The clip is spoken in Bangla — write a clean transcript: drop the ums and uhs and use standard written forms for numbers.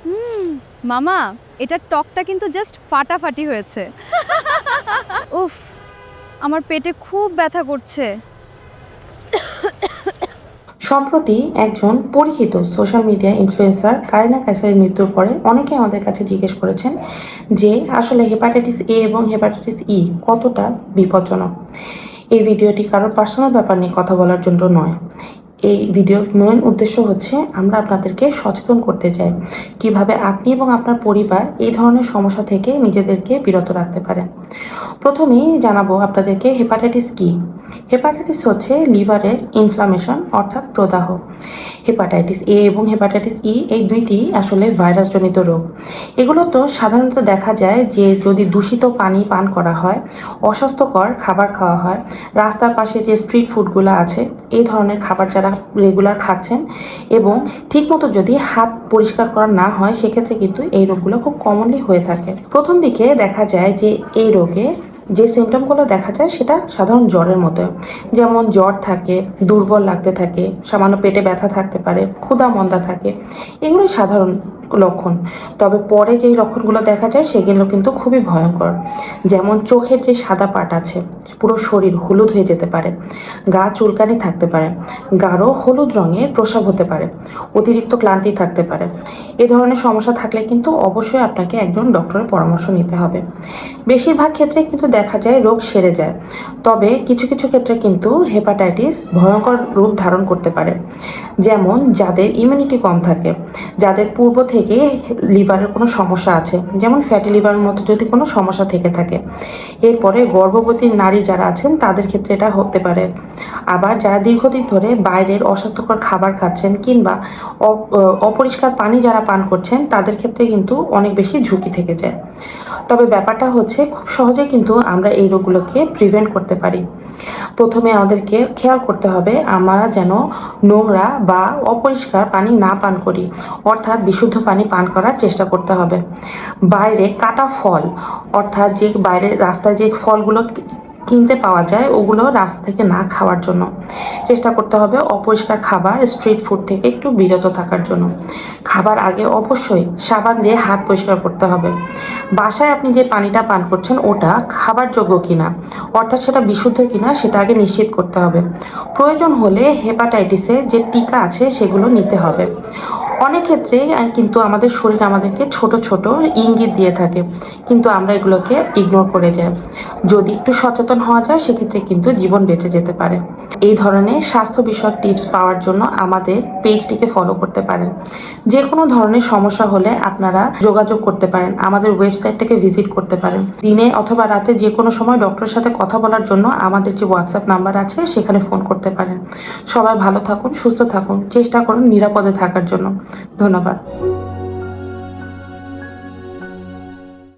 হুম, মামা এটার টকটা কিন্তু জাস্ট ফাটাফাটি হয়েছে। উফ, আমার পেটে খুব ব্যথা করছে। সম্প্রতি একজন পরিচিত সোশ্যাল মিডিয়া ইনফ্লুয়েন্সার কারিনা কাইসারের মৃত্যুর পরে অনেকে আমাদের কাছে জিজ্ঞেস করেছেন যে আসলে হেপাটাইটিস এ এবং হেপাটাইটিস ই কতটা বিপজ্জনক। এই ভিডিওটি কারোর পার্সোনাল ব্যাপার নিয়ে কথা বলার জন্য নয়। এই ভিডিওর মেন উদ্দেশ্য হচ্ছে আমরা আপনাদেরকে সচেতন করতে চাই কিভাবে আপনি এবং আপনার পরিবার এই ধরনের সমস্যা থেকে নিজেদেরকে বিরত রাখতে পারেন। প্রথমেই জানাবো আপনাদেরকে হেপাটাইটিস কি। হেপাটাইটিস হচ্ছে লিভারের ইনফ্লামেশন অর্থাৎ প্রদাহ। হেপাটাইটিস এ এবং হেপাটাইটিস ই এই দুইটি আসলে ভাইরাসজনিত রোগ। এগুলো তো সাধারণত দেখা যায় যে যদি দূষিত পানি পান করা হয়, অস্বাস্থ্যকর খাবার খাওয়া হয়, রাস্তার পাশে যে স্ট্রিট ফুডগুলো আছে এই ধরনের খাবার যারা রেগুলার খাচ্ছেন এবং ঠিকমতো যদি হাত পরিষ্কার করা না হয় সেক্ষেত্রে কিন্তু এই রোগগুলো খুব কমনলি হয়ে থাকে। প্রথম দিকে দেখা যায় যে এই রোগে যে সিমটমগুলো দেখা যায় সেটা সাধারণ জ্বরের মতো, যেমন জ্বর থাকে, দুর্বল লাগতে থাকে, সামান্য পেটে ব্যথা থাকতে পারে, ক্ষুধা মন্দা থাকে, এগুলোই সাধারণ লক্ষণ। তবে পরে যেই লক্ষণগুলো দেখা যায় সেগুলো কিন্তু খুবই ভয়ঙ্কর, যেমন চোখের যে সাদা পাট আছে পুরো শরীর হলুদ হয়ে যেতে পারে, গা চুলকানি থাকতে পারে, গাঢ় হলুদ রঙের প্রস্রাব হতে পারে, অতিরিক্ত ক্লান্তি থাকতে পারে। এ ধরনের সমস্যা থাকলে কিন্তু অবশ্যই আপনাকে একজন ডক্টরের পরামর্শ নিতে হবে। বেশিরভাগ ক্ষেত্রে কিন্তু দেখা যায় রোগ সেরে যায়, তবে কিছু কিছু ক্ষেত্রে কিন্তু হেপাটাইটিস ভয়ঙ্কর রূপ ধারণ করতে পারে, যেমন যাদের ইমিউনিটি কম থাকে, যাদের পূর্ব থেকে লিভারের কোনো সমস্যা আছে, যেমন ফ্যাটি লিভারের মতো যদি কোনো সমস্যা থেকে থাকে। এরপরে গর্ভবতী নারী যারা আছেন তাদের ক্ষেত্রে এটা হতে পারে। আবার যারা দীর্ঘদিন ধরে বাইরের অস্বাস্থ্যকর খাবার খাচ্ছেন কিংবা অপরিষ্কার পানি যারা পান করছেন তাদের ক্ষেত্রে কিন্তু অনেক বেশি ঝুঁকি থেকে যায়। তবে ব্যাপারটা হচ্ছে খুব সহজে কিন্তু আমরা এই রোগগুলোকে প্রিভেন্ট করতে পারি। প্রথমে আমাদেরকে খেয়াল করতে হবে আমরা যেন নোংরা বা অপরিষ্কার পানি না পান করি, অর্থাৎ বিশুদ্ধ পানি পান করার চেষ্টা করতে হবে। বাইরে কাটা ফল, অর্থাৎ যে বাইরে রাস্তায় যে ফলগুলো কিনতে পাওয়া যায় ওগুলো রাস্তা থেকে না খাওয়ার জন্য চেষ্টা করতে হবে। অপরিষ্কার খাবার, স্ট্রিট ফুড থেকে একটু বিরত থাকার জন্য। খাবার আগে অবশ্যই সাবান দিয়ে হাত পরিষ্কার করতে হবে। বাসায় আপনি যে পানিটা পান করছেন ওটা খাবার যোগ্য কিনা, অর্থাৎ সেটা বিশুদ্ধ কিনা সেটা আগে নিশ্চিত করতে হবে। প্রয়োজন হলে হেপাটাইটিসের যে টিকা আছে সেগুলো নিতে হবে। অনেক ক্ষেত্রে কিন্তু আমাদের শরীর আমাদেরকে ছোট ছোট ইঙ্গিত দিয়ে থাকে, কিন্তু আমরা এগুলোকে ইগনোর করে যাই। যদি একটু সচেতন হওয়া যায় সেক্ষেত্রে কিন্তু জীবন বেঁচে যেতে পারে। এই ধরনের স্বাস্থ্য বিষয়ক টিপস পাওয়ার জন্য আমাদের পেজটিকে ফলো করতে পারেন। যে কোনো ধরনের সমস্যা হলে আপনারা যোগাযোগ করতে পারেন, আমাদের ওয়েবসাইটটাকে ভিজিট করতে পারেন। দিনে অথবা রাতে যে কোনো সময় ডক্টরের সাথে কথা বলার জন্য আমাদের যে হোয়াটসঅ্যাপ নাম্বার আছে সেখানে ফোন করতে পারেন। সবাই ভালো থাকুন, সুস্থ থাকুন, চেষ্টা করুন নিরাপদে থাকার জন্য। ধন্যবাদ।